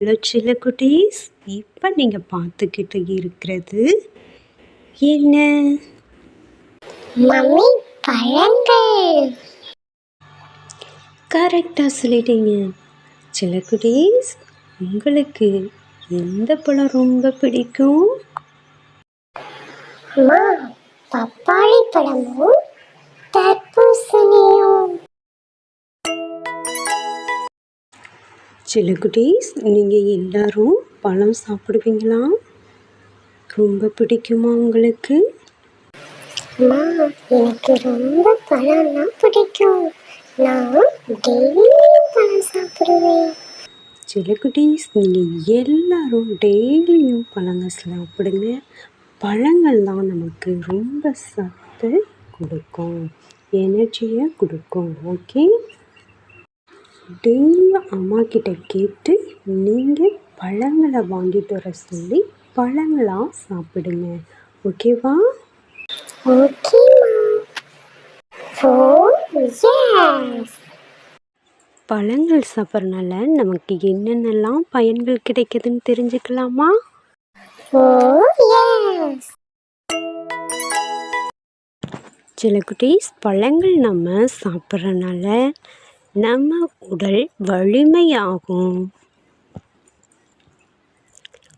Hello சில குட்டீஸ், இப்போ நீங்கள் பார்த்துக்கிட்டு இருக்கிறது என்ன? மம்மி, பழங்கள். கரெக்டாக சொல்லிட்டீங்க. சில குட்டீஸ், உங்களுக்கு எந்த பழம் ரொம்ப பிடிக்கும்? பப்பாளி பழமும் தர்பூசணியும். சில குட்டீஸ், நீங்கள் எல்லாரும் பழம் சாப்பிடுவீங்களா? ரொம்ப பிடிக்குமா உங்களுக்கு? எனக்கு ரொம்ப பழம்னா பிடிக்கும். நான் டெய்லியும் பழம் சாப்பிடுவேன். சில குட்டீஸ், நீங்கள் எல்லாரும் டெய்லியும் பழங்கள் சாப்பிடுங்க. பழங்கள் தான் நமக்கு ரொம்ப சத்து கொடுக்கும், எனர்ஜியை கொடுக்கும். ஓகே, டெய்லியும் அம்மா கிட்ட கேட்டு நீங்கள் பழங்களை வாங்கிட்டு வர சொல்லி பழங்களாக சாப்பிடுங்க. ஓகேவா? பழங்கள் சாப்பிட்றதுனால நமக்கு என்னென்னலாம் பயன்கள் கிடைக்குதுன்னு தெரிஞ்சுக்கலாமா? சில குட்டீஸ், பழங்கள் நம்ம சாப்பிட்றதுனால நம்ம உடல் வலிமையாகும்,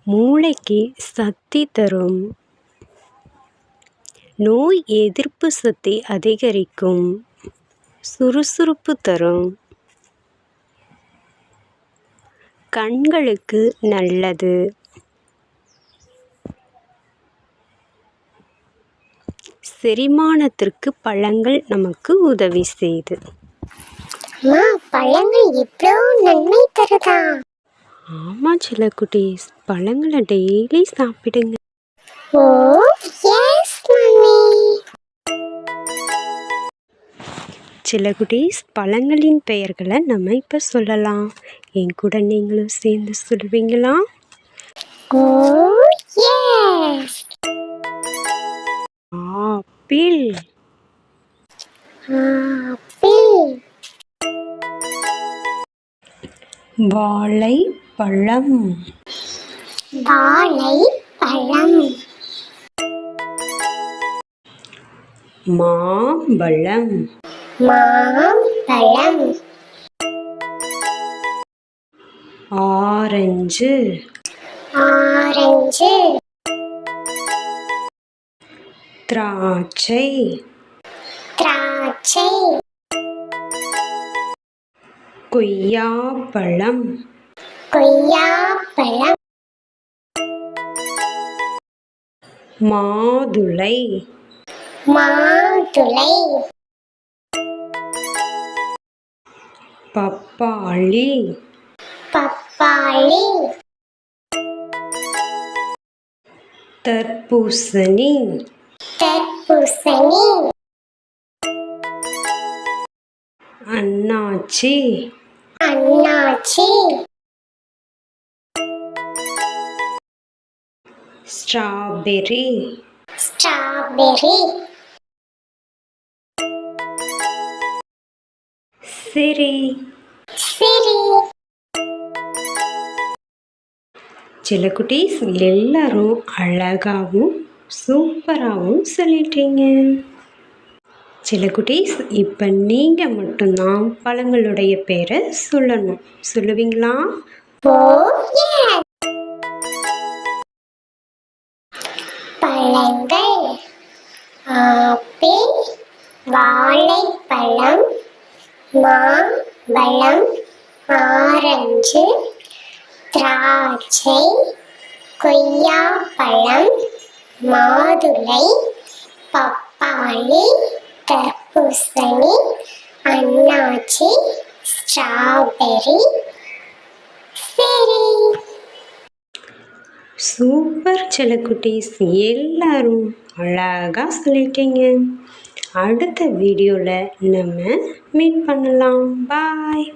மூளைக்கு சக்தி தரும், நோய் எதிர்ப்பு சக்தி அதிகரிக்கும், சுறுசுறுப்பு தரும், கண்களுக்கு நல்லது, செரிமானத்திற்கு பழங்கள் நமக்கு உதவி செய்யுது. பழங்கள் இவ்வளவு நன்மை தருதா? ஆமா சில குட்டீஸ், பழங்களை டெய்லி சாப்பிடுங்க. சில குட்டீஸ், பழங்களின் பெயர்களை நம்ம இப்போ சொல்லலாம். என் கூட நீங்களும் சேர்ந்து சொல்லுவீங்களா? ஆப்பிள், வாழைப்பழம், மாம்பழம், ஆரஞ்சு, திராட்சை, கொய்யாப்பழம், மாதுளை, பப்பாளி, தர்பூசணி, அன்னாச்சி, ஸ்ட்ராபெர்ரி, சரி. சில குட்டீஸ், எல்லாரும் அழகாகவும் சூப்பராகவும் சொல்லிட்டீங்க. சில குட்டீஸ், இப்போ நீங்கள் மட்டும்தான் பழங்களுடைய பேரை சொல்லணும். சொல்லுவீங்களா? பழங்கள்: ஆப்பிள், வாழைப்பழம், மாம்பழம், ஆரஞ்சு, திராட்சை, கொய்யாப்பழம், மாதுளை, பப்பாளி, தர்பூசணி, அன்னாச்சி, ஸ்ட்ராபெர்ரி. சரி, சூப்பர் சில குட்டீஸ், எல்லாரும் அழகாக சொல்லிட்டீங்க. அடுத்த வீடியோவில் நம்ம மீட் பண்ணலாம். பாய்.